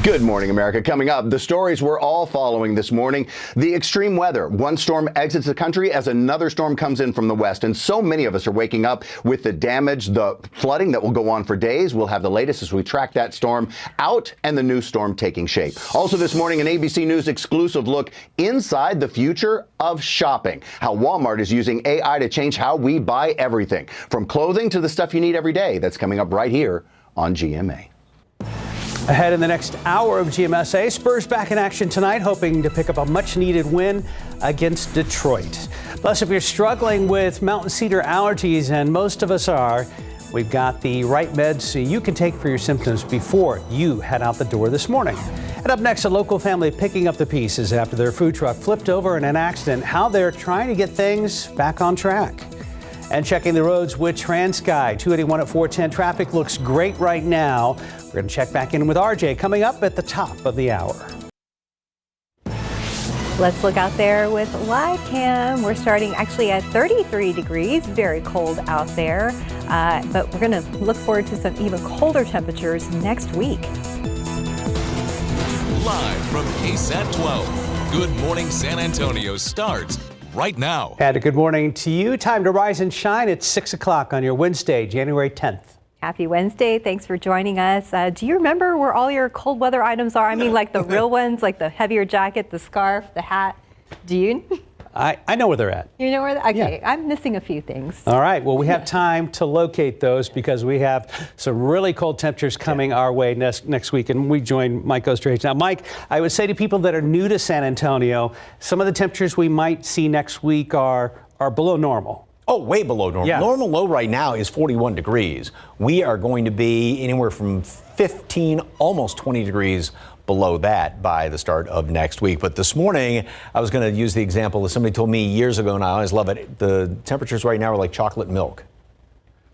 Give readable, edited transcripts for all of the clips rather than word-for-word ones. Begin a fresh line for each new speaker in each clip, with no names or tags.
Good morning, America. Coming up, the stories we're all following this morning. The extreme weather. One storm exits the country as another storm comes in from the west. And so many of us are waking up with the damage, the flooding that will go on for days. We'll have the latest as we track that storm out and the new storm taking shape. Also this morning, an ABC News exclusive look inside the future of shopping. How Walmart is using AI to change how we buy everything, from clothing to the stuff you need every day. That's coming up right here on GMA.
Ahead in the next hour of GMSA, Spurs back in action tonight, hoping to pick up a much-needed win against Detroit. Plus, if you're struggling with mountain cedar allergies, and most of us are, we've got the right meds you can take for your symptoms before you head out the door this morning. And up next, a local family picking up the pieces after their food truck flipped over in an accident, how they're trying to get things back on track. And checking the roads with TransSky. 281 at 410. Traffic looks great right now. We're going to check back in with RJ coming up at the top of the hour.
Let's look out there with live cam. We're starting actually at 33 degrees, very cold out there. But we're going to look forward to some even colder temperatures next week.
Live from KSAT 12, Good Morning San Antonio starts right now.
And a good morning to you. Time to rise and shine at 6 o'clock on your Wednesday, January 10th.
Happy Wednesday. Thanks for joining us. Do you remember where all your cold weather items are? I mean, like the real ones, like the heavier jacket, the scarf, the hat. Do you?
I know where they're at.
You know where they're at? Okay,
Yeah.
I'm missing a few things.
All right. Well, we have time to locate those because we have some really cold temperatures coming our way next week. And we join Mike Osterhage. Now, Mike, I would say to people that are new to San Antonio, some of the temperatures we might see next week are below normal.
Oh, way below normal.
Yeah.
Normal low right now is 41 degrees. We are going to be anywhere from 15, almost 20 degrees below that by the start of next week. But this morning, I was going to use the example that somebody told me years ago, and I always love it. The temperatures right now are like chocolate milk.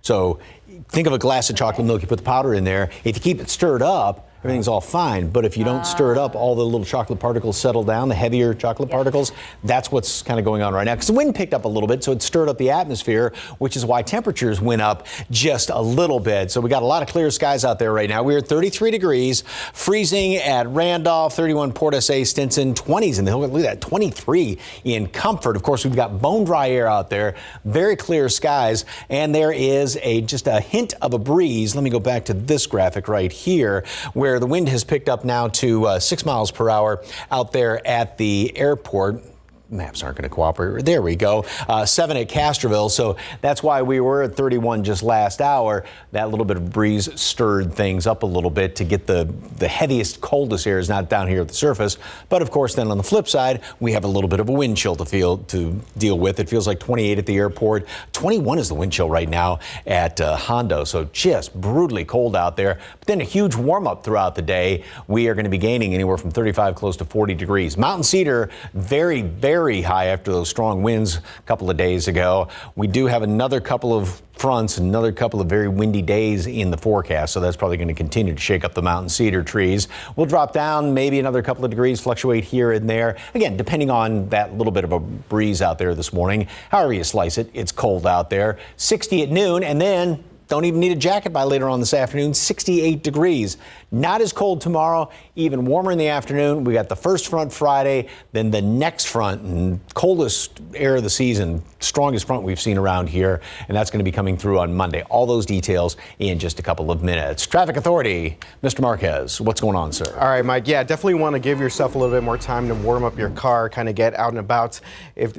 So think of a glass of chocolate milk. You put the powder in there. If you keep it stirred up, everything's all fine. But if you don't stir it up, all the little chocolate particles settle down, the heavier chocolate particles. That's what's kind of going on right now. Because the wind picked up a little bit, so it stirred up the atmosphere, which is why temperatures went up just a little bit. So we got a lot of clear skies out there right now. We're at 33 degrees, freezing at Randolph, 31 Port SA, Stinson, 20s in the hill. Look at that, 23 in Comfort. Of course, we've got bone dry air out there, very clear skies, and there is just a hint of a breeze. Let me go back to this graphic right here, where the wind has picked up now to 6 miles per hour out there at the airport. Maps aren't going to cooperate. There we go. 7 at Castroville. So that's why we were at 31 just last hour. That little bit of breeze stirred things up a little bit to get the heaviest, coldest air is not down here at the surface. But of course, then on the flip side, we have a little bit of a wind chill to deal with. It feels like 28 at the airport. 21 is the wind chill right now at Hondo. So just brutally cold out there. But then a huge warm up throughout the day. We are going to be gaining anywhere from 35 close to 40 degrees. Mountain Cedar, very, very high after those strong winds a couple of days ago. We do have another couple of fronts, another couple of very windy days in the forecast, so that's probably going to continue to shake up the mountain cedar trees. We'll drop down maybe another couple of degrees, fluctuate here and there. Again, depending on that little bit of a breeze out there this morning. However you slice it, it's cold out there. 60 at noon, and then don't even need a jacket by later on this afternoon. 68 degrees. Not as cold tomorrow, even warmer in the afternoon. We got the first front Friday, then the next front, and coldest air of the season, strongest front we've seen around here, and that's going to be coming through on Monday. All those details in just a couple of minutes. Traffic Authority, Mr. Marquez, what's going on, sir?
All right, Mike. Yeah, definitely want to give yourself a little bit more time to warm up your car, kind of get out and about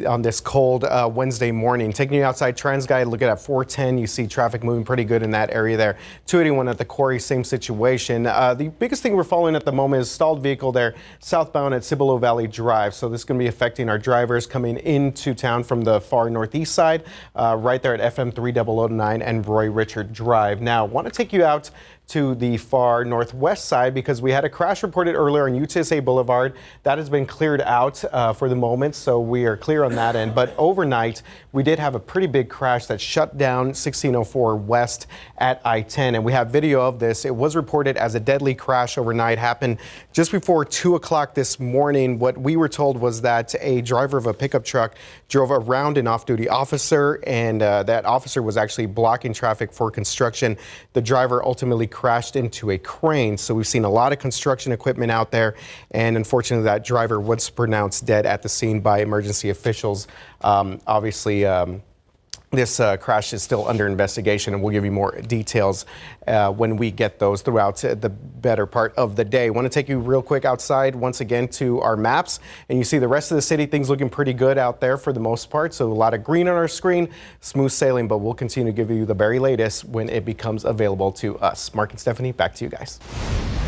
on this cold Wednesday morning. Taking you outside, TransGuide, look at 410. You see traffic moving pretty good in that area there. 281 at the Quarry, same situation. The biggest thing we're following at the moment is stalled vehicle there southbound at Cibolo Valley Drive. So this is going to be affecting our drivers coming into town from the far northeast side, right there at FM 3009 and Roy Richard Drive. Now, want to take you out to the far northwest side because we had a crash reported earlier on UTSA Boulevard. That has been cleared out for the moment, so we are clear on that end. But overnight, we did have a pretty big crash that shut down 1604 West at I-10, and we have video of this. It was reported as a deadly crash overnight, happened just before 2 o'clock this morning. What we were told was that a driver of a pickup truck drove around an off-duty officer, and that officer was actually blocking traffic for construction. The driver ultimately crashed into a crane. So we've seen a lot of construction equipment out there, and unfortunately that driver was pronounced dead at the scene by emergency officials. Obviously, this crash is still under investigation, and we'll give you more details when we get those throughout the better part of the day. I want to take you real quick outside once again to our maps, and you see the rest of the city, things looking pretty good out there for the most part. So a lot of green on our screen, smooth sailing, but we'll continue to give you the very latest when it becomes available to us. Mark and Stephanie, back to you guys.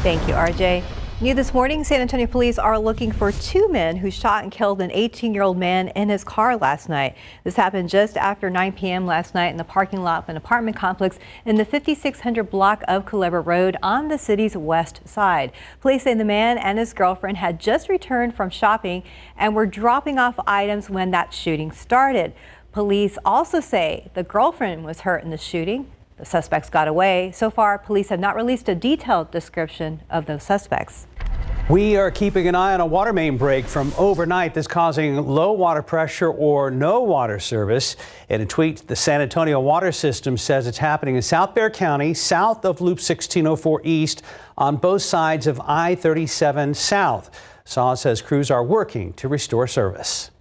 Thank you, RJ. New this morning, San Antonio police are looking for two men who shot and killed an 18-year-old man in his car last night. This happened just after 9 p.m. last night in the parking lot of an apartment complex in the 5600 block of Culebra Road on the city's west side. Police say the man and his girlfriend had just returned from shopping and were dropping off items when that shooting started. Police also say the girlfriend was hurt in the shooting. The suspects got away. So far, police have not released a detailed description of those suspects.
We are keeping an eye on a water main break from overnight that's causing low water pressure or no water service. In a tweet, the San Antonio Water System says it's happening in South Bexar County, south of Loop 1604 East, on both sides of I-37 South. SAW says crews are working to restore service.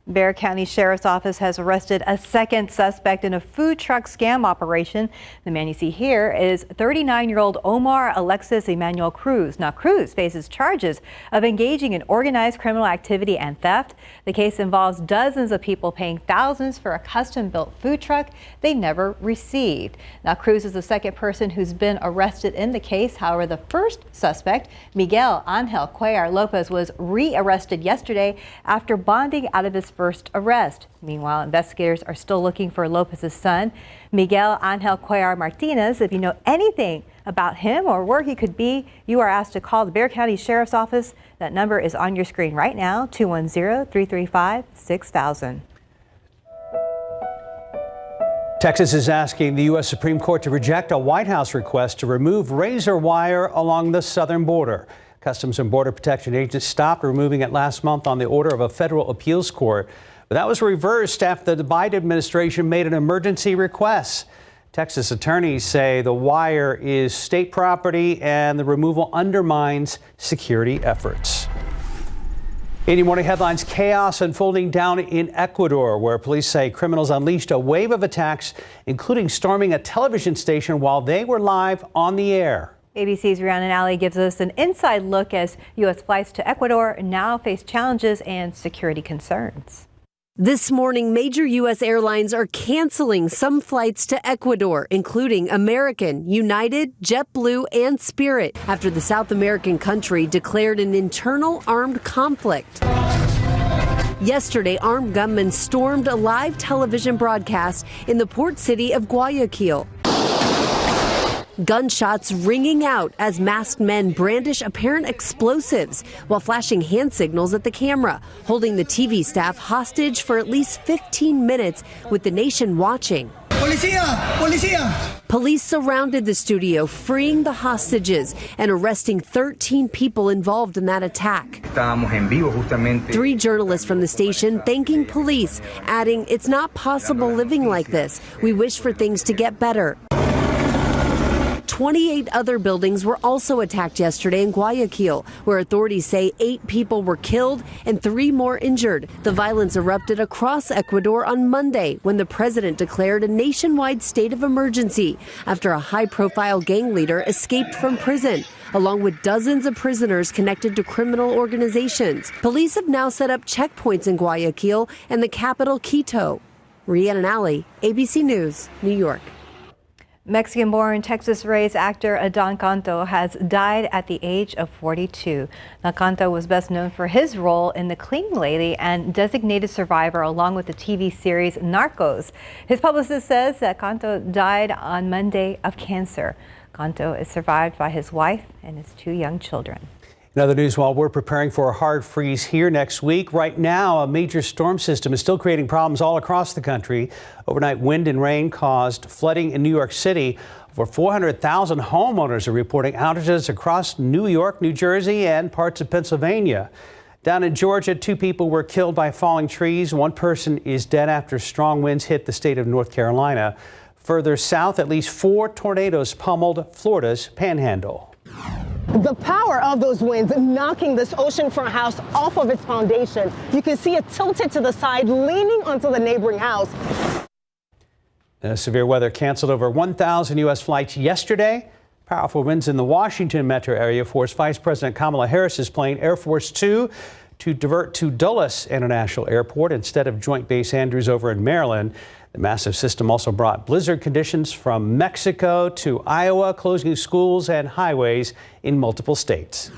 Bexar County Sheriff's Office has arrested a second suspect in a food truck scam operation. The man you see here is 39-year-old Omar Alexis Emmanuel Cruz. Now, Cruz faces charges of engaging in organized criminal activity and theft. The case involves dozens of people paying thousands for a custom-built food truck they never received. Now, Cruz is the second person who's been arrested in the case. However, the first suspect, Miguel Angel Cuellar Lopez, was re-arrested yesterday after bonding out of his first arrest. Meanwhile, investigators are still looking for Lopez's son, Miguel Angel Cuellar Martinez. If you know anything about him or where he could be, you are asked to call the Bexar County Sheriff's Office. That number is on your screen right now, 210-335-6000.
Texas is asking the U.S. Supreme Court to reject a White House request to remove razor wire along the southern border. Customs and Border Protection agents stopped removing it last month on the order of a federal appeals court. But that was reversed after the Biden administration made an emergency request. Texas attorneys say the wire is state property and the removal undermines security efforts. 80 morning headlines: chaos unfolding down in Ecuador, where police say criminals unleashed a wave of attacks, including storming a television station while they were live on the air.
ABC's Rhiannon Alley gives us an inside look as U.S. flights to Ecuador now face challenges and security concerns.
This morning, major U.S. airlines are canceling some flights to Ecuador, including American, United, JetBlue, and Spirit, after the South American country declared an internal armed conflict. Yesterday, armed gunmen stormed a live television broadcast in the port city of Guayaquil. Gunshots ringing out as masked men brandish apparent explosives while flashing hand signals at the camera, holding the TV staff hostage for at least 15 minutes with the nation watching.
Policía! Policía!
Police surrounded the studio, freeing the hostages and arresting 13 people involved in that attack. 3 journalists from the station thanking police, adding, "It's not possible living like this. We wish for things to get better." 28 other buildings were also attacked yesterday in Guayaquil, where authorities say 8 people were killed and 3 more injured. The violence erupted across Ecuador on Monday when the president declared a nationwide state of emergency after a high-profile gang leader escaped from prison, along with dozens of prisoners connected to criminal organizations. Police have now set up checkpoints in Guayaquil and the capital, Quito. Rhiannon Alley, ABC News, New York.
Mexican-born, Texas-raised actor Adán Canto has died at the age of 42. Now, Canto was best known for his role in The Clean Lady and Designated Survivor, along with the TV series Narcos. His publicist says that Canto died on Monday of cancer. Canto is survived by his wife and his 2 young children.
In other news, while we're preparing for a hard freeze here next week, right now a major storm system is still creating problems all across the country. Overnight wind and rain caused flooding in New York City. Over 400,000 homeowners are reporting outages across New York, New Jersey, and parts of Pennsylvania. Down in Georgia, 2 people were killed by falling trees. 1 person is dead after strong winds hit the state of North Carolina. Further south, at least 4 tornadoes pummeled Florida's panhandle.
The power of those winds knocking this oceanfront house off of its foundation. You can see it tilted to the side, leaning onto the neighboring house.
Severe weather canceled over 1,000 U.S. flights yesterday. Powerful winds in the Washington metro area forced Vice President Kamala Harris's plane, Air Force Two, to divert to Dulles International Airport instead of Joint Base Andrews over in Maryland. The massive system also brought blizzard conditions from Mexico to Iowa, closing schools and highways in multiple states.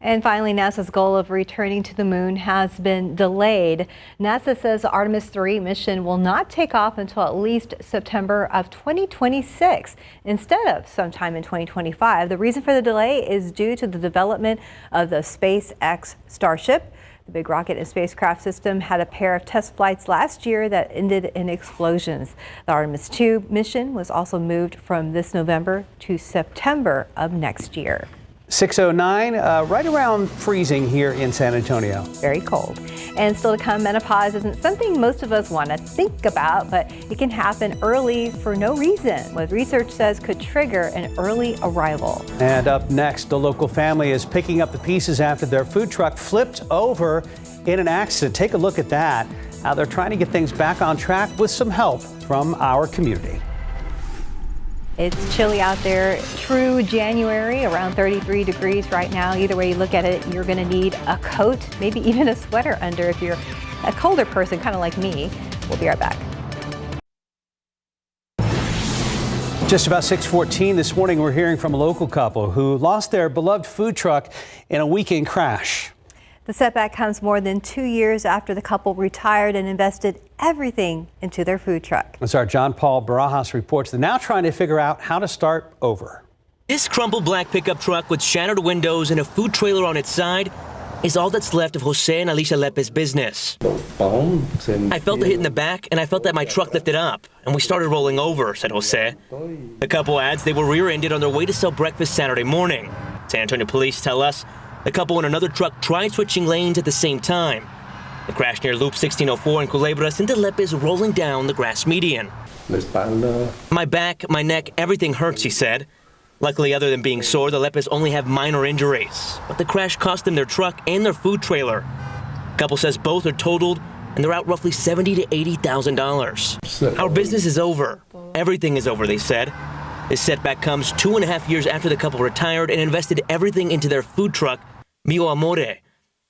And finally, NASA's goal of returning to the moon has been delayed. NASA says the Artemis 3 mission will not take off until at least September of 2026 instead of sometime in 2025. The reason for the delay is due to the development of the SpaceX Starship. The big rocket and spacecraft system had a pair of test flights last year that ended in explosions. The Artemis 2 mission was also moved from this November to September of next year.
6:09, right around freezing here in San Antonio.
Very cold. And still to come, menopause isn't something most of us want to think about, but it can happen early for no reason, what research says could trigger an early arrival.
And up next, the local family is picking up the pieces after their food truck flipped over in an accident. Take a look at that, how they're trying to get things back on track with some help from our community.
It's chilly out there, true January, around 33 degrees right now. Either way you look at it, you're going to need a coat, maybe even a sweater under if you're a colder person, kind of like me. We'll be right back.
Just about 6:14 this morning, we're hearing from a local couple who lost their beloved food truck in a weekend crash.
The setback comes more than 2 years after the couple retired and invested everything into their food truck.
As our John Paul Barajas reports, they're now trying to figure out how to start over.
This crumpled black pickup truck with shattered windows and a food trailer on its side is all that's left of Jose and Alicia Lepe's business. I felt a hit in the back and I felt that my truck lifted up and we started rolling over, said Jose. The couple adds they were rear-ended on their way to sell breakfast Saturday morning. San Antonio police tell us the couple in another truck tried switching lanes at the same time. The crash near Loop 1604 in Culebra sent the Lepes rolling down the grass median. My back, my neck, everything hurts, he said. Luckily, other than being sore, the Lepes only have minor injuries. But the crash cost them their truck and their food trailer. The couple says both are totaled and they're out roughly $70,000 to $80,000. Our business is over. Everything is over, they said. This setback comes 2.5 years after the couple retired and invested everything into their food truck, Mio Amore.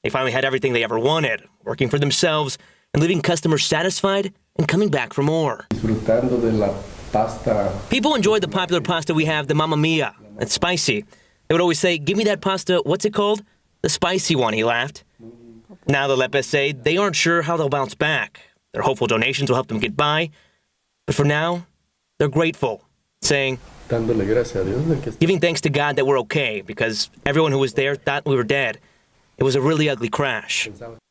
They finally had everything they ever wanted, working for themselves and leaving customers satisfied and coming back for more. People enjoyed the popular pasta we have, the Mamma Mia. It's spicy. They would always say, "Give me that pasta, what's it called?" The spicy one, he laughed. Now the Lepes say they aren't sure how they'll bounce back. Their hopeful donations will help them get by. But for now, they're grateful, saying, giving thanks to God that we're okay, because everyone who was there thought we were dead. It was a really ugly crash.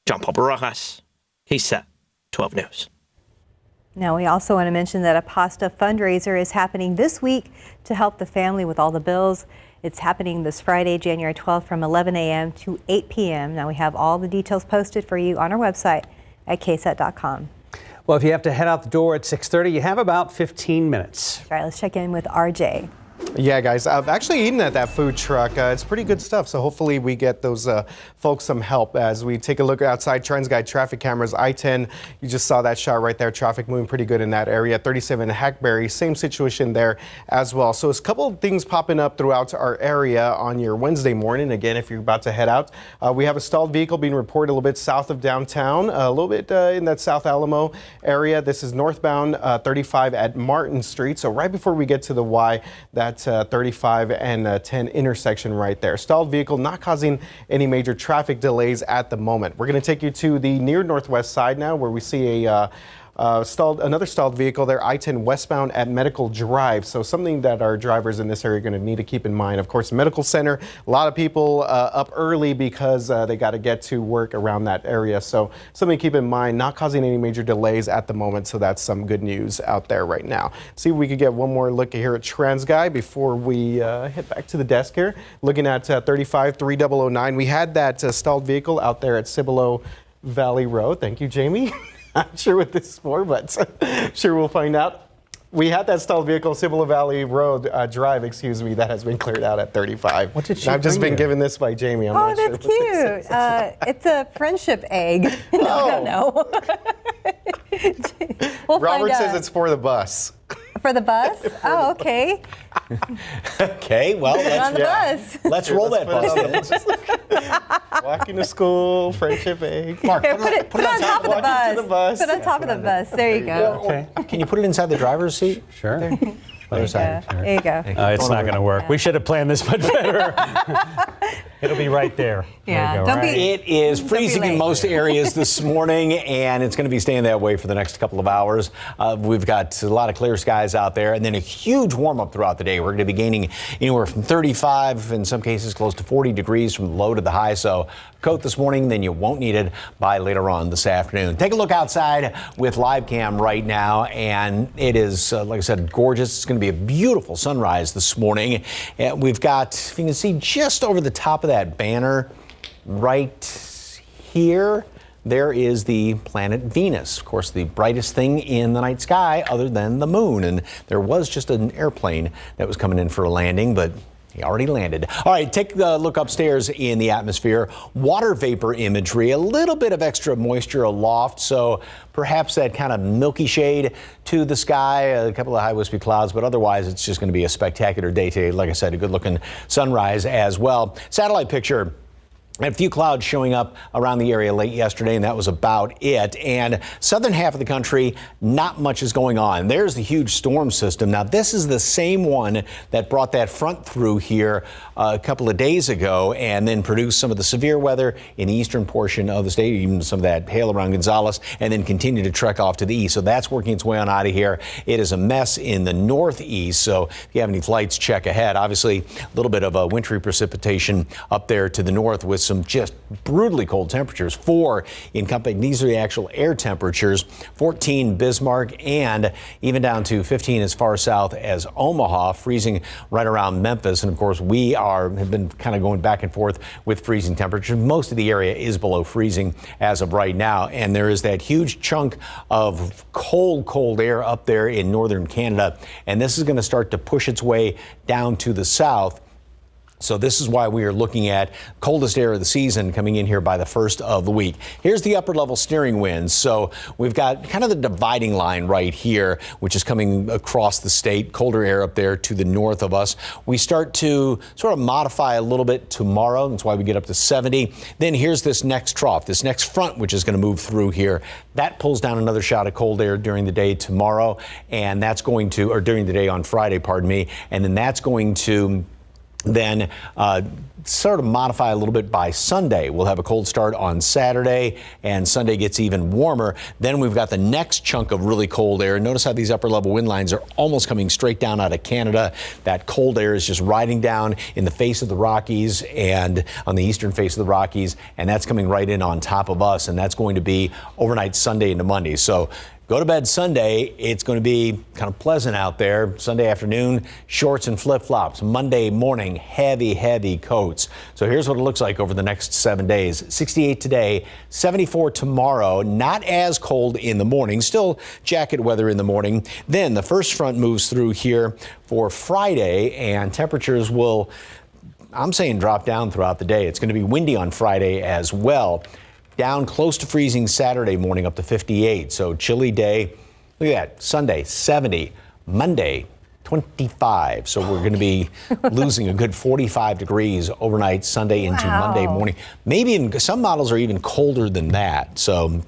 John Paul Barajas, KSAT 12 News.
Now, we also want to mention that a pasta fundraiser is happening this week to help the family with all the bills. It's happening this Friday, January 12th from 11 a.m. to 8 p.m. Now, we have all the details posted for you on our website at ksat.com.
Well, if you have to head out the door at 6:30, you have about 15 minutes.
All right, let's check in with RJ.
Yeah, guys, I've actually eaten at that food truck. It's pretty good stuff. So hopefully we get those folks some help as we take a look outside TransGuide traffic cameras. I-10, you just saw that shot right there. Traffic moving pretty good in that area. 37 Hackberry, same situation there as well. So there's a couple of things popping up throughout our area on your Wednesday morning. Again, if you're about to head out, we have a stalled vehicle being reported a little bit south of downtown, a little bit in that South Alamo area. This is northbound 35 at Martin Street. So right before we get to the Y, that 35 and 10 intersection right there. Stalled vehicle not causing any major traffic delays at the moment. We're going to take you to the near northwest side now where we see another stalled vehicle there, I-10 westbound at Medical Drive. So something that our drivers in this area are going to need to keep in mind. Of course, medical center, a lot of people up early because they got to get to work around that area. So something to keep in mind, not causing any major delays at the moment. So that's some good news out there right now. See if we could get one more look here at TransGuide before we head back to the desk here. Looking at 35-3009. We had that stalled vehicle out there at Cibolo Valley Road. Thank you, Jamie. Not sure what this is for, but sure we'll find out. We had that stalled vehicle, Cibolo Valley Road Drive, that has been cleared out at 35.
What did she
I've just
bring
been
you?
given this by Jamie. I'm
Oh,
not sure
that's
what this
cute. It's a friendship egg. No. We'll
Robert
find out.
says it's for the bus.
For the bus? Oh, okay.
Okay, well,
Put it on the bus.
let's roll that
Let's put it
bus.
on the Walking to school, friendship egg.
Mark,
Here, put it on top of the
Walking
bus.
to the bus.
Put it on top of the bus. There you go.
Okay.
Can you put it inside the driver's seat?
Sure.
Other side.
There you go.
It's not going to work. We should have planned this much better. It'll be right there.
Yeah,
There you go,
don't
right?
be-
It is
be
freezing in
late.
most areas this morning, and it's going to be staying that way for the next couple of hours. We've got a lot of clear skies out there, and then a huge warm up throughout the day. We're going to be gaining anywhere from 35, in some cases close to 40 degrees from the low to the high. So coat this morning, then you won't need it by later on this afternoon. Take a look outside with live cam right now, and it is, like I said, gorgeous. It's going to be a beautiful sunrise this morning. We've got, if you can see just over the top of that banner right here, there is the planet Venus. Of course, the brightest thing in the night sky other than the moon. And there was just an airplane that was coming in for a landing, but he already landed. All right, take a look upstairs in the atmosphere. Water vapor imagery, a little bit of extra moisture aloft, so perhaps that kind of milky shade to the sky, a couple of high wispy clouds, but otherwise it's just going to be a spectacular day today. Like I said, a good looking sunrise as well. Satellite picture. A few clouds showing up around the area late yesterday, and that was about it. And southern half of the country, not much is going on. There's the huge storm system. Now, this is the same one that brought that front through here a couple of days ago and then produced some of the severe weather in the eastern portion of the state, even some of that hail around Gonzales, and then continued to trek off to the east. So that's working its way on out of here. It is a mess in the northeast. So if you have any flights, check ahead. Obviously, a little bit of a wintry precipitation up there to the north with some just brutally cold temperatures. 4 in Company. These are the actual air temperatures. 14 Bismarck, and even down to 15 as far south as Omaha, freezing right around Memphis. And of course, we have been kind of going back and forth with freezing temperatures. Most of the area is below freezing as of right now. And there is that huge chunk of cold air up there in northern Canada. And this is going to start to push its way down to the south. So this is why we are looking at coldest air of the season coming in here by the first of the week. Here's the upper level steering winds. So we've got kind of the dividing line right here, which is coming across the state. Colder air up there to the north of us. We start to sort of modify a little bit tomorrow. That's why we get up to 70. Then here's this next trough, this next front, which is going to move through here. That pulls down another shot of cold air during the day tomorrow. And that's going to, or during the day on Friday, pardon me. And then that's going to then sort of modify a little bit by Sunday. We'll have a cold start on Saturday, and Sunday gets even warmer. Then we've got the next chunk of really cold air. Notice how these upper level wind lines are almost coming straight down out of Canada. That cold air is just riding down in the face of the Rockies and on the eastern face of the Rockies, and that's coming right in on top of us, and that's going to be overnight Sunday into Monday. So go to bed Sunday. It's going to be kind of pleasant out there. Sunday afternoon, shorts and flip-flops. Monday morning, heavy coats. So here's what it looks like over the next 7 days. 68 today, 74 tomorrow. Not as cold in the morning. Still jacket weather in the morning. Then the first front moves through here for Friday, and temperatures will, I'm saying, drop down throughout the day. It's going to be windy on Friday as well. Down close to freezing Saturday morning, up to 58. So chilly day. Look at that. Sunday, 70. Monday, 25. So we're going to be losing a good 45 degrees overnight Sunday into Monday morning. Maybe in some models are even colder than that. So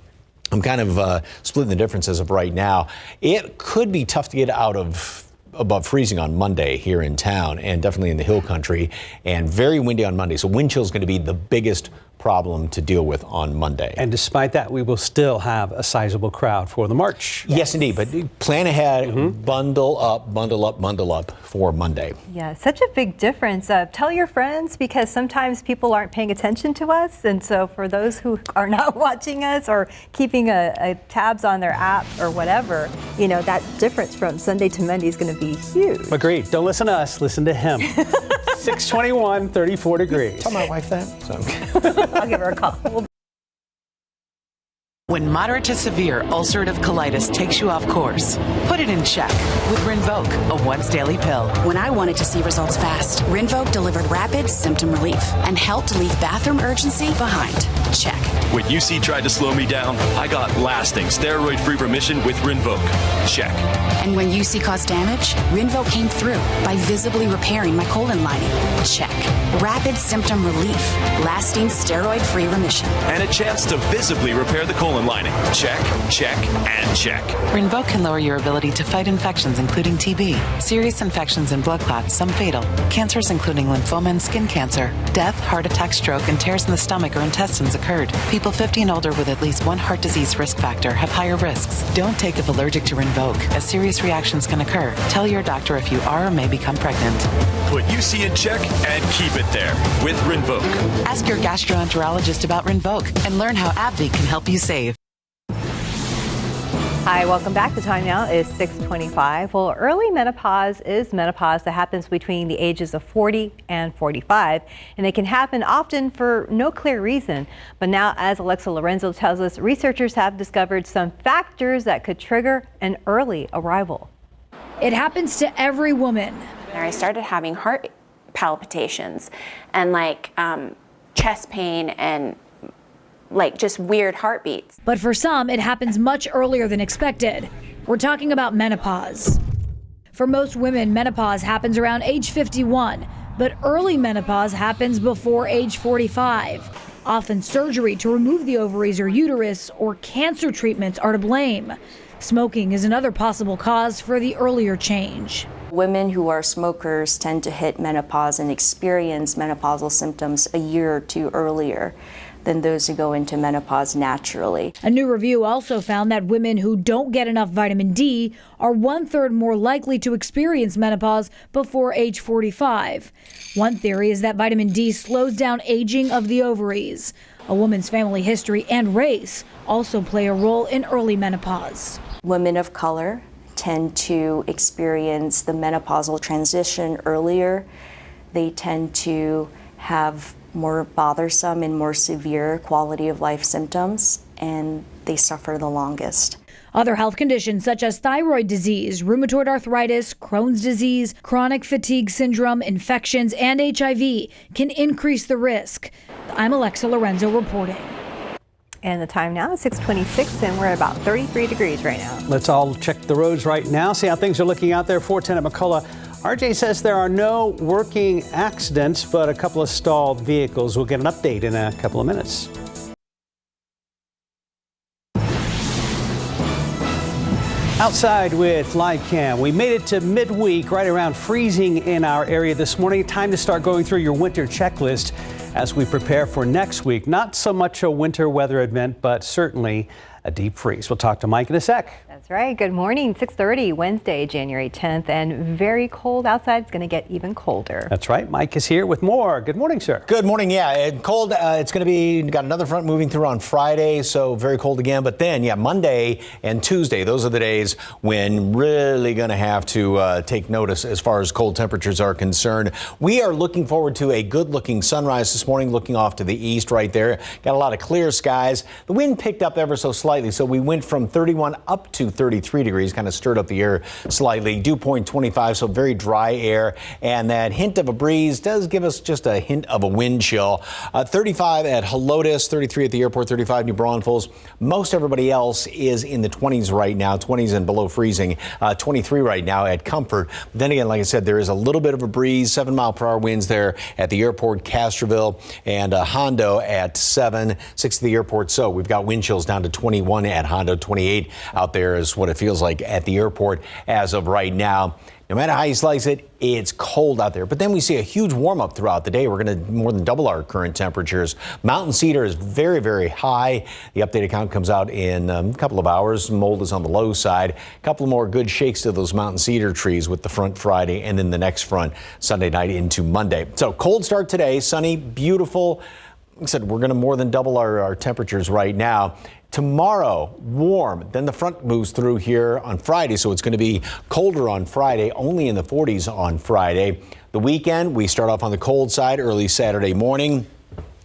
I'm kind of splitting the difference as of right now. It could be tough to get out of above freezing on Monday here in town, and definitely in the hill country, and very windy on Monday. So wind chill is going to be the biggest problem to deal with on Monday.
And despite that, we will still have a sizable crowd for the march.
Yes, indeed. But plan ahead, bundle up for Monday.
Yeah, such a big difference. Tell your friends, because sometimes people aren't paying attention to us. And so for those who are not watching us or keeping a tabs on their app or whatever, you know, that difference from Sunday to Monday is going to be huge.
Agreed. Don't listen to us, listen to him. 621, 34 degrees.
Tell my wife that. So.
I'll give her a call.
When moderate to severe ulcerative colitis takes you off course, put it in check with Rinvoq, a once-daily pill.
When I wanted to see results fast, Rinvoq delivered rapid symptom relief and helped leave bathroom urgency behind. Check.
When UC tried to slow me down, I got lasting steroid-free remission with Rinvoq. Check.
And when UC caused damage, Rinvoq came through by visibly repairing my colon lining. Check. Rapid symptom relief, lasting steroid-free remission.
And a chance to visibly repair the colon lining. Check, check, and check.
Rinvoq can lower your ability to fight infections, including TB, serious infections and blood clots, some fatal, cancers including lymphoma and skin cancer, death, heart attack, stroke, and tears in the stomach or intestines occurred. People 50 and older with at least one heart disease risk factor have higher risks. Don't take if allergic to Rinvoq, as serious reactions can occur. Tell your doctor if you are or may become pregnant.
Put UC in check and keep it there with Rinvoq.
Ask your gastroenterologist about Rinvoq and learn how AbbVie can help you save.
Hi, welcome back. The time now is 6:25. Well, early menopause is menopause that happens between the ages of 40 and 45, and it can happen often for no clear reason. But now, as Alexa Lorenzo tells us, researchers have discovered some factors that could trigger an early arrival.
It happens to every woman.
I started having heart palpitations and chest pain and just weird heartbeats.
But for some, it happens much earlier than expected. We're talking about menopause. For most women, menopause happens around age 51, but early menopause happens before age 45. Often surgery to remove the ovaries or uterus or cancer treatments are to blame. Smoking is another possible cause for the earlier change.
Women who are smokers tend to hit menopause and experience menopausal symptoms a year or two earlier than those who go into menopause naturally.
A new review also found that women who don't get enough vitamin D are 1/3 more likely to experience menopause before age 45. One theory is that vitamin D slows down aging of the ovaries. A woman's family history and race also play a role in early menopause.
Women of color tend to experience the menopausal transition earlier. They tend to have more bothersome and more severe quality of life symptoms, and they suffer the longest.
Other health conditions such as thyroid disease, rheumatoid arthritis, Crohn's disease, chronic fatigue syndrome, infections, and HIV can increase the risk. I'm Alexa Lorenzo reporting.
And the time now is 6:26, and we're at about 33 degrees right now.
Let's all check the roads right now, see how things are looking out there. 410 at McCullough. RJ says there are no working accidents, but a couple of stalled vehicles. We'll get an update in a couple of minutes. Outside with Live Cam. We made it to midweek, right around freezing in our area this morning. Time to start going through your winter checklist as we prepare for next week. Not so much a winter weather event, but certainly a deep freeze. We'll talk to Mike in a sec.
That's right. Good morning. 6:30 Wednesday, January 10th, and very cold outside. It's going to get even colder.
That's right. Mike is here with more. Good morning, sir.
Good morning. Yeah, cold. It's going to be got another front moving through on Friday, so very cold again. But then, Monday and Tuesday, those are the days when really going to have to take notice as far as cold temperatures are concerned. We are looking forward to a good-looking sunrise this morning, looking off to the east right there. Got a lot of clear skies. The wind picked up ever so slightly, so we went from 31 up to 33 degrees, kind of stirred up the air slightly. Dew point 25, so very dry air. And that hint of a breeze does give us just a hint of a wind chill. 35 at Helotes, 33 at the airport, 35 New Braunfels. Most everybody else is in the 20s right now, 20s and below freezing. 23 right now at Comfort. But then again, like I said, there is a little bit of a breeze, 7-mile-per-hour winds there at the airport, Castroville, and Hondo at 7, 6 at the airport. So we've got wind chills down to 21 at Hondo, 28 out there is what it feels like at the airport as of right now. No matter how you slice it, it's cold out there. But then we see a huge warm up throughout the day. We're going to more than double our current temperatures. Mountain cedar is very, very high. The updated count comes out in a couple of hours. Mold is on the low side. A couple more good shakes to those mountain cedar trees with the front Friday and then the next front Sunday night into Monday. So cold start today, sunny, beautiful. Like I said, we're going to more than double our temperatures right now. Tomorrow, warm. Then the front moves through here on Friday, so it's going to be colder on Friday, only in the 40s on Friday. The weekend, we start off on the cold side early Saturday morning.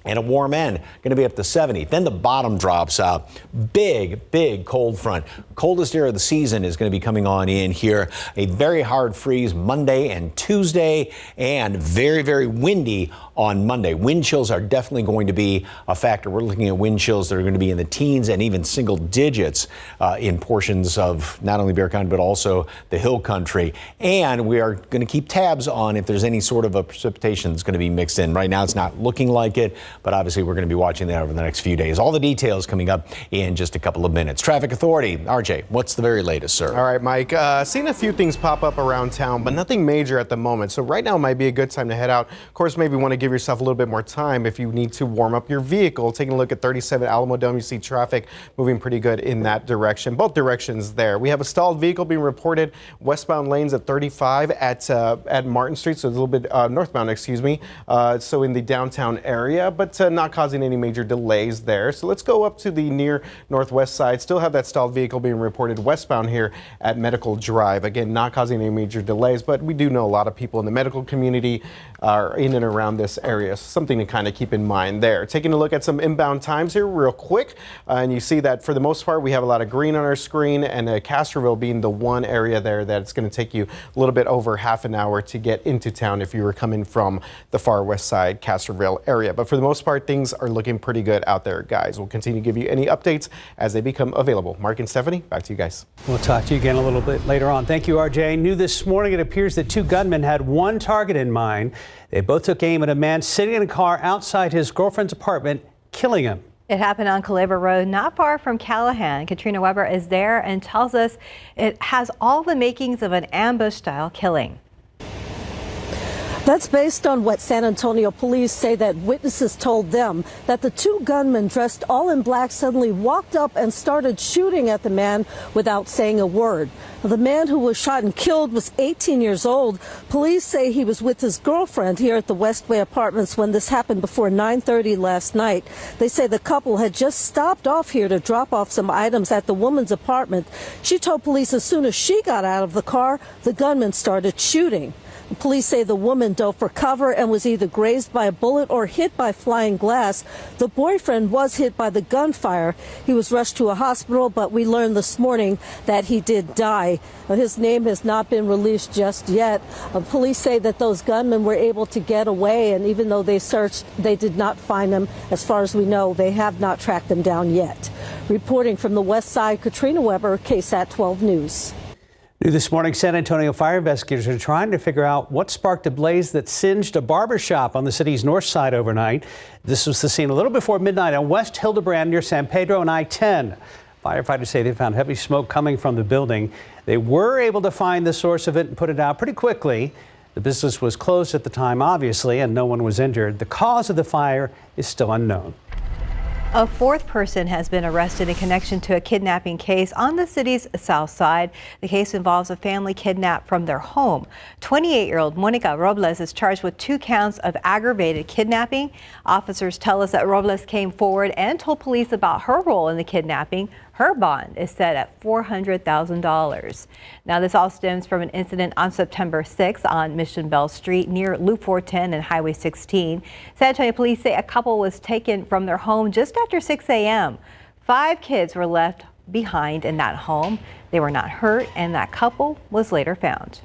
and a warm end, going to be up to 70. Then the bottom drops out. Big cold front. Coldest air of the season is going to be coming on in here. A very hard freeze Monday and Tuesday, and very windy on Monday. Wind chills are definitely going to be a factor. We're looking at wind chills that are going to be in the teens and even single digits in portions of not only Bexar County, but also the hill country. And we are going to keep tabs on if there's any sort of a precipitation that's going to be mixed in. Right now, it's not looking like it, but obviously we're going to be watching that over the next few days. All the details coming up in just a couple of minutes. Traffic Authority, RJ, what's the very latest, sir?
All right, Mike, seen a few things pop up around town, but nothing major at the moment. So right now might be a good time to head out. Of course, maybe want to give yourself a little bit more time if you need to warm up your vehicle. Taking a look at 37 Alamo Dome, you see traffic moving pretty good in that direction. Both directions there. We have a stalled vehicle being reported westbound lanes at 35 at Martin Street, so a little bit northbound, excuse me. So in the downtown area, but not causing any major delays there. So let's go up to the near northwest side. Still have that stalled vehicle being reported westbound here at Medical Drive. Again, not causing any major delays, but we do know a lot of people in the medical community are in and around this area. So something to kind of keep in mind there. Taking a look at some inbound times here real quick. And you see that for the most part, we have a lot of green on our screen, and Castroville being the one area there that it's going to take you a little bit over half an hour to get into town if you were coming from the far west side Castroville area. But for the most part, things are looking pretty good out there, guys. We'll continue to give you any updates as they become available. Mark and Stephanie, back to you guys.
We'll talk to you again a little bit later on. Thank you, RJ. New this morning, it appears that two gunmen had one target in mind. They both took aim at a man sitting in a car outside his girlfriend's apartment, killing him.
It happened on Culebra Road, not far from Callahan. Katrina Weber is there and tells us it has all the makings of an ambush-style killing.
That's based on what San Antonio police say that witnesses told them, that the two gunmen dressed all in black suddenly walked up and started shooting at the man without saying a word. The man who was shot and killed was 18 years old. Police say he was with his girlfriend here at the Westway Apartments when this happened before 9:30 last night. They say the couple had just stopped off here to drop off some items at the woman's apartment. She told police as soon as she got out of the car, the gunman started shooting. Police say the woman dove for cover and was either grazed by a bullet or hit by flying glass. The boyfriend was hit by the gunfire. He was rushed to a hospital, but we learned this morning that he did die. His name has not been released just yet. Police say that those gunmen were able to get away, and even though they searched, they did not find them. As far as we know, they have not tracked them down yet. Reporting from the west side, Katrina Weber, KSAT 12 News.
New this morning, San Antonio fire investigators are trying to figure out what sparked a blaze that singed a barbershop on the city's north side overnight. This was the scene a little before midnight on West Hildebrand near San Pedro and I-10. Firefighters say they found heavy smoke coming from the building. They were able to find the source of it and put it out pretty quickly. The business was closed at the time, obviously, and no one was injured. The cause of the fire is still unknown.
A fourth person has been arrested in connection to a kidnapping case on the city's south side. The case involves a family kidnapped from their home. 28-year-old Monica Robles is charged with 2 counts of aggravated kidnapping. Officers tell us that Robles came forward and told police about her role in the kidnapping. Her bond is set at $400,000. Now, this all stems from an incident on September 6th on Mission Bell Street near Loop 410 and Highway 16. San Antonio police say a couple was taken from their home just after 6 a.m. 5 kids were left behind in that home. They were not hurt, and that couple was later found.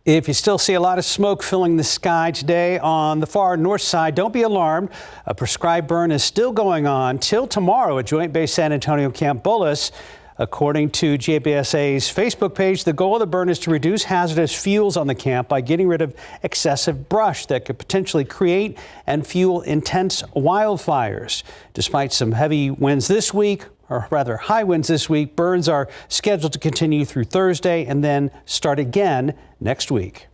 If you still see a lot of smoke filling the sky today on the far north side, don't be alarmed. A prescribed burn is still going on till tomorrow at Joint Base San Antonio Camp Bullis. According to GBSA's Facebook page, the goal of the burn is to reduce hazardous fuels on the camp by getting rid of excessive brush that could potentially create and fuel intense wildfires. Despite some heavy winds this week, or rather high winds this week, burns are scheduled to continue through Thursday and then start again next week.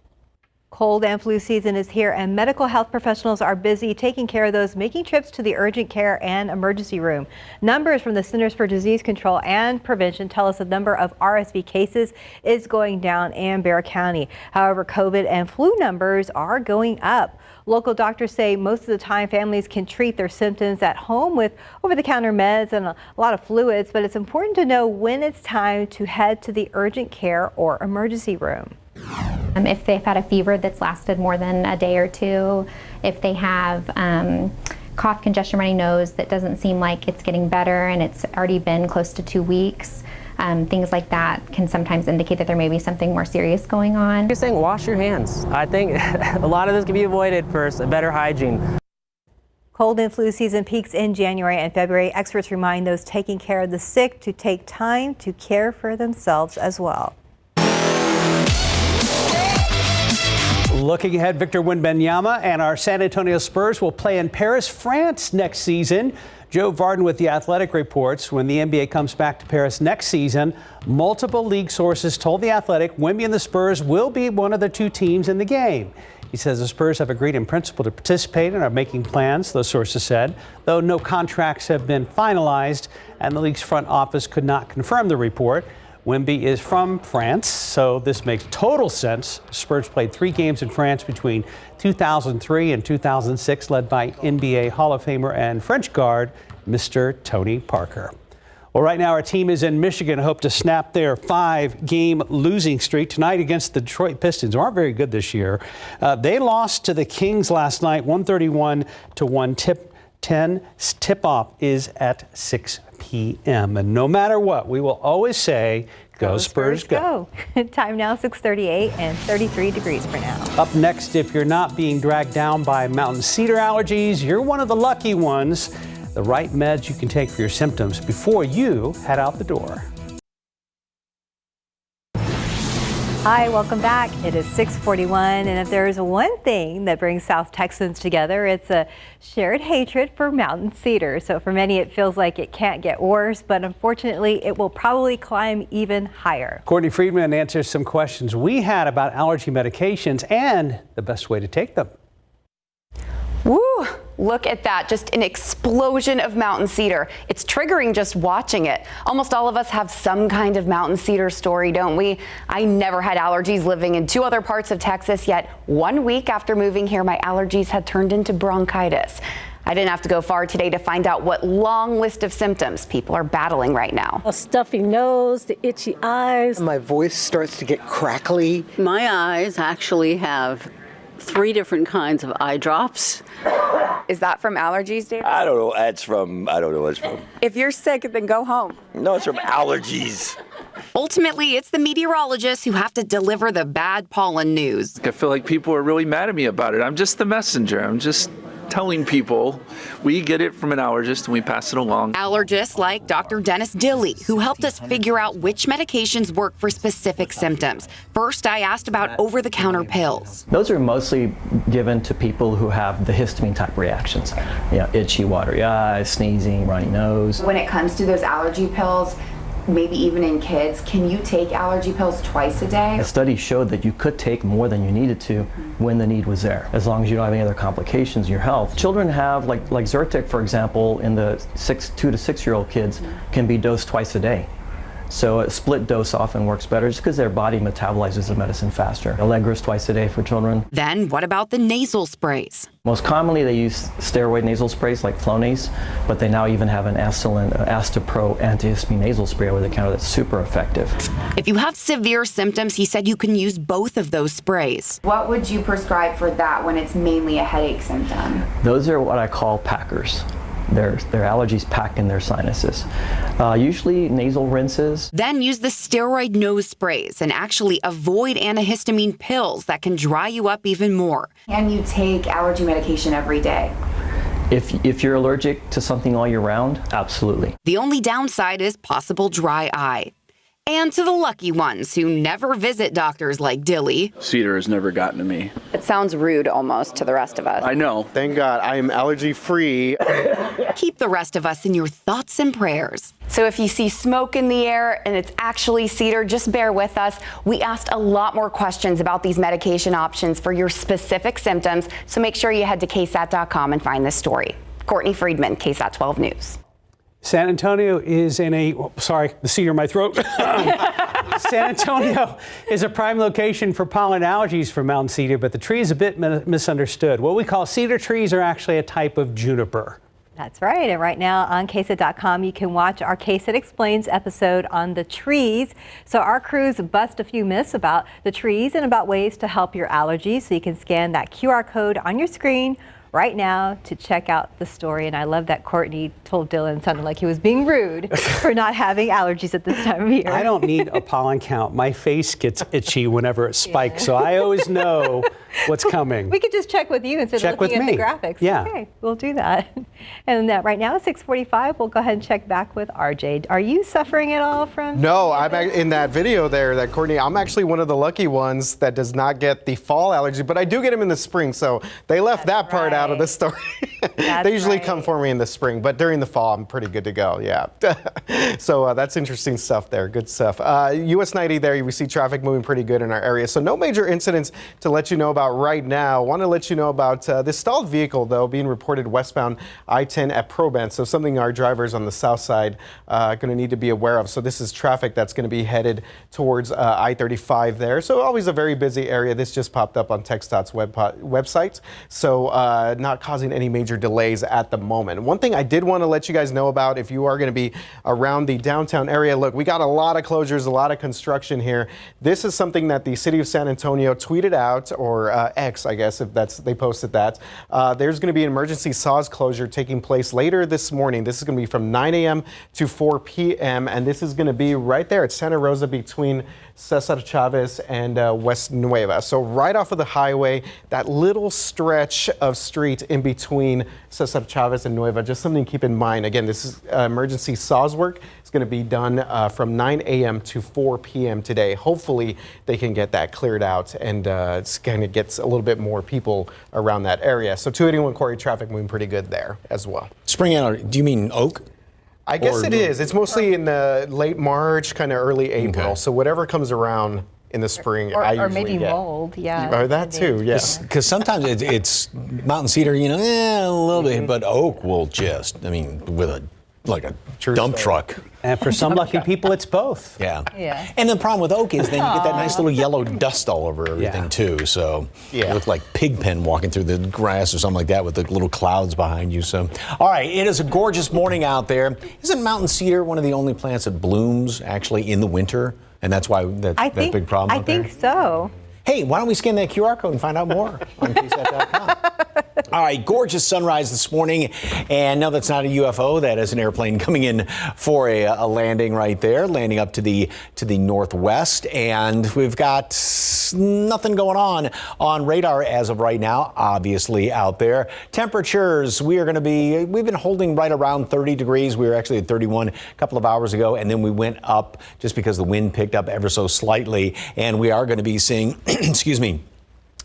Cold and flu season is here, and medical health professionals are busy taking care of those making trips to the urgent care and emergency room. Numbers from the Centers for Disease Control and Prevention tell us the number of RSV cases is going down in Bexar County. However, COVID and flu numbers are going up. Local doctors say most of the time families can treat their symptoms at home with over-the-counter meds and a lot of fluids, but it's important to know when it's time to head to the urgent care or emergency room.
If they've had a fever that's lasted more than a day or two, if they have cough, congestion, runny nose that doesn't seem like it's getting better and it's already been close to 2 weeks. Things like that can sometimes indicate that there may be something more serious going on.
You're saying wash your hands. I think a lot of this can be avoided for better hygiene.
Cold and flu season peaks in January and February. Experts remind those taking care of the sick to take time to care for themselves as well.
Looking ahead, Victor Wembanyama and our San Antonio Spurs will play in Paris, France next season. Joe Varden with The Athletic reports when the NBA comes back to Paris next season, multiple league sources told The Athletic Wemby and the Spurs will be one of the two teams in the game. He says the Spurs have agreed in principle to participate and are making plans, those sources said, though no contracts have been finalized and the league's front office could not confirm the report. Wemby is from France, so this makes total sense. Spurs played 3 games in France between 2003 and 2006, led by NBA Hall of Famer and French guard, Mr. Tony Parker. Well, right now our team is in Michigan, hope to snap their 5-game losing streak tonight against the Detroit Pistons, who aren't very good this year. They lost to the Kings last night, 131-1. Tip-off is at 6 p.m. And no matter what, we will always say, go Spurs, go.
Time now 6:38 and 33 degrees for now.
Up next, if you're not being dragged down by mountain cedar allergies, you're one of the lucky ones. The right meds you can take for your symptoms before you head out the door.
Hi, welcome back. It is 6:41, and if there is one thing that brings South Texans together, it's a shared hatred for mountain cedar. So for many, it feels like it can't get worse, but unfortunately, it will probably climb even higher.
Courtney Friedman answers some questions we had about allergy medications and the best way to take them.
Woo! Look at that, just an explosion of mountain cedar. It's triggering just watching it. Almost all of us have some kind of mountain cedar story, don't we? I never had allergies living in 2 other parts of Texas, yet 1 week after moving here, my allergies had turned into bronchitis. I didn't have to go far today to find out what long list of symptoms people are battling right now.
A stuffy nose, the itchy eyes.
My voice starts to get crackly.
My eyes actually have 3 different kinds of eye drops.
Is that from allergies, David?
I don't know. I don't know what it's from.
If you're sick, then go home.
No, it's from allergies.
Ultimately, it's the meteorologists who have to deliver the bad pollen news.
I feel like people are really mad at me about it. I'm just the messenger. I'm just telling people we get it from an allergist and we pass it along.
Allergists like Dr. Dennis Dilly, who helped us figure out which medications work for specific symptoms. First, I asked about over-the-counter pills.
Those are mostly given to people who have the histamine type reactions. Itchy, watery eyes, sneezing, runny nose.
When it comes to those allergy pills, maybe even in kids, can you take allergy pills twice a day?
A study showed that you could take more than you needed to when the need was there, as long as you don't have any other complications in your health. Children have, like Zyrtec, for example, in the 2 to 6 year old kids, can be dosed twice a day. So a split dose often works better just because their body metabolizes the medicine faster. Allegros twice a day for children.
Then what about the nasal sprays?
Most commonly they use steroid nasal sprays like Flonase, but they now even have an Astapro antihistamine nasal spray over the counter that's super effective.
If you have severe symptoms, he said you can use both of those sprays.
What would you prescribe for that when it's mainly a headache symptom?
Those are what I call packers. Their allergies pack in their sinuses. Usually nasal rinses.
Then use the steroid nose sprays and actually avoid antihistamine pills that can dry you up even more.
Can you take allergy medication every day?
If you're allergic to something all year round, absolutely.
The only downside is possible dry eye. And to the lucky ones who never visit doctors like Dilly.
Cedar has never gotten to me.
It sounds rude almost to the rest of us.
I know.
Thank God I am allergy free.
Keep the rest of us in your thoughts and prayers.
So if you see smoke in the air and it's actually cedar, just bear with us. We asked a lot more questions about these medication options for your specific symptoms, so make sure you head to ksat.com and find this story. Courtney Friedman, KSAT 12 News.
San Antonio is in the cedar in my throat. San Antonio is a prime location for pollen allergies for mountain cedar, but the tree is a bit misunderstood. What we call cedar trees are actually a type of juniper.
That's right. And right now on KSAT.com, you can watch our KSAT Explains episode on the trees. So our crews bust a few myths about the trees and about ways to help your allergies. So you can scan that QR code on your screen right now to check out the story. And I love that Courtney told Dylan it sounded like he was being rude for not having allergies at this time of year.
I don't need a pollen count. My face gets itchy whenever it spikes, so I always know what's coming.
We could just check with you instead of looking at the graphics.
Yeah.
Okay, we'll do that. And right now, 6:45, we'll go ahead and check back with RJ. Are you suffering at all from?
No, I'm in that video there, that Courtney, I'm actually one of the lucky ones that does not get the fall allergy, but I do get them in the spring, so they left that part out of the story. They usually come for me in the spring, but during the fall, I'm pretty good to go, yeah. So that's interesting stuff there, good stuff. US 90 there, we see traffic moving pretty good in our area, so no major incidents to let you know about right now. Want to let you know about this stalled vehicle, though, being reported westbound I-10 at Probant, so something our drivers on the south side are going to need to be aware of. So this is traffic that's going to be headed towards I-35 there, so always a very busy area. This just popped up on TxDOT's website, so not causing any major delays at the moment. One thing I did want to let you guys know about, if you are going to be around the downtown area, look, we got a lot of closures, a lot of construction here. This is something that the city of San Antonio tweeted out, or X, I guess, if they posted that. There's going to be an emergency SAWS closure taking place later this morning. This is going to be from 9 a.m. to 4 p.m. and this is going to be right there at Santa Rosa between Cesar Chavez and West Nueva. So right off of the highway, that little stretch of street in between Cesar Chavez and Nueva, just something to keep in mind. Again, this is emergency SAWS work. It's going to be done from 9 a.m. to 4 p.m. today. Hopefully they can get that cleared out and it's kind of gets a little bit more people around that area. So 281 Quarry traffic moving pretty good there as well.
Spring allergy, do you mean oak?
I guess it is. It's mostly in the late March, kind of early April. Okay. So whatever comes around in the spring, I usually
maybe
get.
Mold, yeah.
Or that too, yeah.
Because sometimes it's mountain cedar, you know, a little bit, but oak will just, I mean, with a dump truck.
And for some lucky people, it's both.
Yeah. And the problem with oak is then you get that nice little yellow dust all over everything too. So you look like Pigpen walking through the grass or something like that with the little clouds behind you. So, all right, it is a gorgeous morning out there. Isn't mountain cedar one of the only plants that blooms actually in the winter? And that's why that big problem out there?
I think so.
Hey, why don't we scan that QR code and find out more on KSAT.com? All right, gorgeous sunrise this morning. And no, that's not a UFO. That is an airplane coming in for a landing right there, landing up to the northwest. And we've got nothing going on radar as of right now, obviously, out there. Temperatures, we've been holding right around 30 degrees. We were actually at 31 a couple of hours ago, and then we went up just because the wind picked up ever so slightly. And we are going to be seeing, excuse me,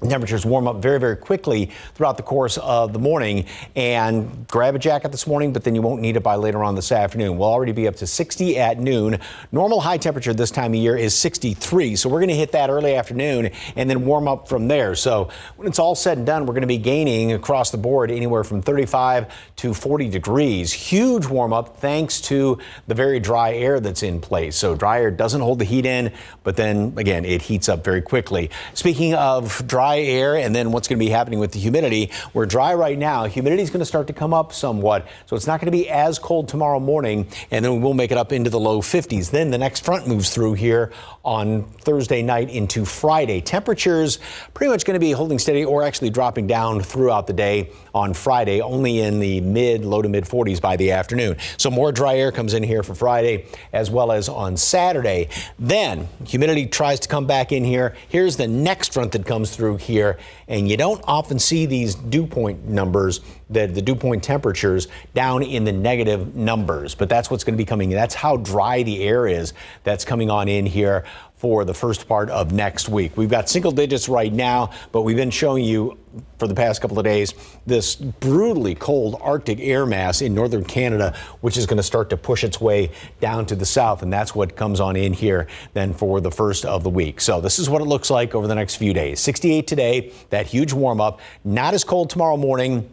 temperatures warm up very, very quickly throughout the course of the morning. And grab a jacket this morning, but then you won't need it by later on this afternoon. We'll already be up to 60 at noon. Normal high temperature this time of year is 63. So we're going to hit that early afternoon and then warm up from there. So when it's all said and done, we're going to be gaining across the board anywhere from 35 to 40 degrees. Huge warm up thanks to the very dry air that's in place. So dry air doesn't hold the heat in, but then again, it heats up very quickly. Speaking of dry air and then what's going to be happening with the humidity, we're dry right now. Humidity is going to start to come up somewhat, so it's not going to be as cold tomorrow morning, and then we'll make it up into the low 50s. Then the next front moves through here on Thursday night into Friday. Temperatures pretty much going to be holding steady or actually dropping down throughout the day on Friday, only in the low to mid 40s by the afternoon. So more dry air comes in here for Friday as well as on Saturday. Then humidity tries to come back in here. Here's the next front that comes through here, and you don't often see these dew point numbers, the dew point temperatures down in the negative numbers, but that's what's going to be coming. That's how dry the air is that's coming on in here for the first part of next week. We've got single digits right now, but we've been showing you for the past couple of days this brutally cold Arctic air mass in northern Canada, which is going to start to push its way down to the south, and that's what comes on in here then for the first of the week. So this is what it looks like over the next few days. 68 today, that huge warm up, not as cold tomorrow morning,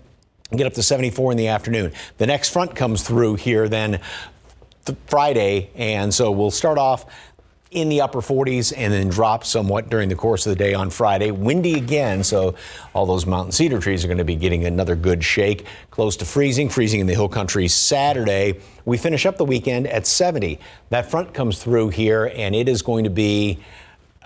get up to 74 in the afternoon. The next front comes through here then Friday, and so we'll start off in the upper 40s and then drop somewhat during the course of the day on Friday. Windy again, so all those mountain cedar trees are going to be getting another good shake. Close to freezing in the hill country Saturday. We finish up the weekend at 70. That front comes through here, and it is going to be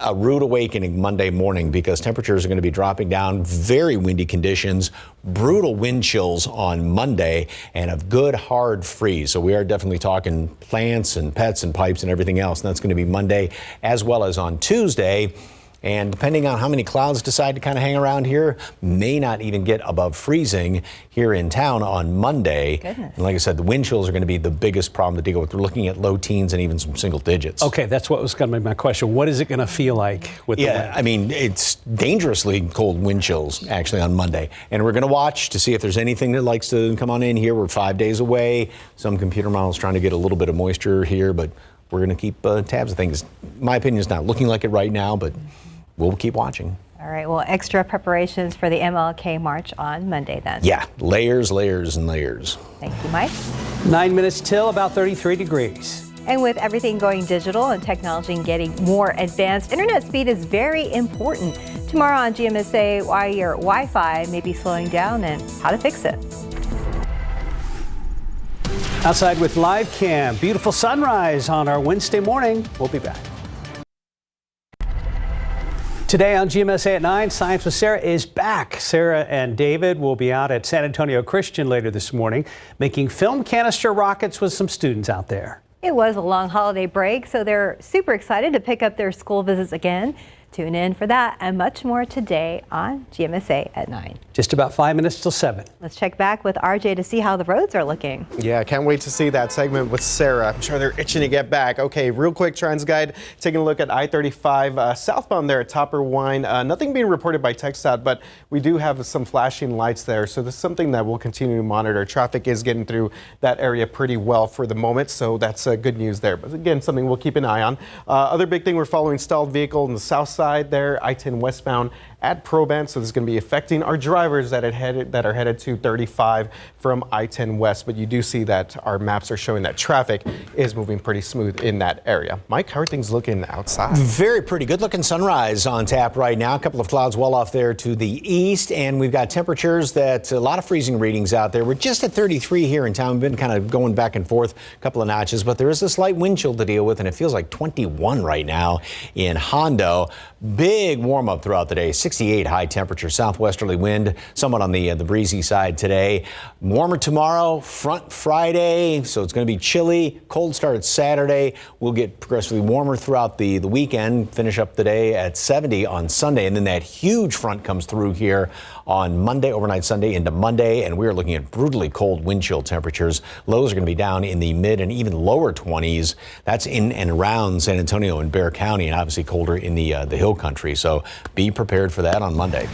a rude awakening Monday morning because temperatures are going to be dropping down, very windy conditions, brutal wind chills on Monday, and a good hard freeze. So we are definitely talking plants and pets and pipes and everything else. And that's going to be Monday as well as on Tuesday. And depending on how many clouds decide to kind of hang around here, may not even get above freezing here in town on Monday.
Goodness.
And like I said, the wind chills are going to be the biggest problem to deal with. We're looking at low teens and even some single digits.
Okay, that's what was going to be my question. What is it going to feel like with the wind?
I mean, it's dangerously cold wind chills actually on Monday. And we're going to watch to see if there's anything that likes to come on in here. We're 5 days away. Some computer models trying to get a little bit of moisture here, but we're going to keep tabs of things. My opinion is not looking like it right now, but we'll keep watching.
All right, well, extra preparations for the MLK March on Monday then.
Yeah, layers, layers, and layers.
Thank you, Mike.
9 minutes till about 33 degrees.
And with everything going digital and technology getting more advanced, internet speed is very important. Tomorrow on GMSA, why your Wi-Fi may be slowing down and how to fix it.
Outside with Live Cam, beautiful sunrise on our Wednesday morning. We'll be back. Today on GMSA at 9, Science with Sarah is back. Sarah and David will be out at San Antonio Christian later this morning, making film canister rockets with some students out there.
It was a long holiday break, so they're super excited to pick up their school visits again. Tune in for that and much more today on GMSA at 9.
Just about 5 minutes till 7.
Let's check back with RJ to see how the roads are looking.
Yeah, can't wait to see that segment with Sarah. I'm sure they're itching to get back. Okay, real quick Trans Guide, taking a look at I-35 southbound there at Topper Wine. Nothing being reported by TxDOT, but we do have some flashing lights there. So this is something that we'll continue to monitor. Traffic is getting through that area pretty well for the moment, so that's good news there. But again, something we'll keep an eye on. Other big thing, we're following stalled vehicle on the south side there, I-10 westbound at Proban, so this is going to be affecting our drivers that are headed to 35 from I-10 west. But you do see that our maps are showing that traffic is moving pretty smooth in that area. Mike, how are things looking outside?
Very pretty. Good looking sunrise on tap right now. A couple of clouds well off there to the east, and we've got temperatures that a lot of freezing readings out there. We're just at 33 here in town. We've been kind of going back and forth a couple of notches, but there is a slight wind chill to deal with, and it feels like 21 right now in Hondo. Big warm up throughout the day. 68 high temperature, southwesterly wind, somewhat on the breezy side today. Warmer tomorrow, front Friday, so it's going to be chilly. Cold start Saturday. We'll get progressively warmer throughout the weekend. Finish up the day at 70 on Sunday, and then that huge front comes through here on Monday, overnight Sunday into Monday, and we're looking at brutally cold wind chill temperatures. Lows are going to be down in the mid and even lower 20s. That's in and around San Antonio and Bexar County, and obviously colder in the hill country. So be prepared for that on Monday.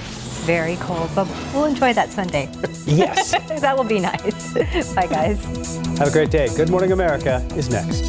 Very cold, but we'll enjoy that Sunday.
Yes.
That will be nice. Bye, guys.
Have a great day. Good Morning America is next.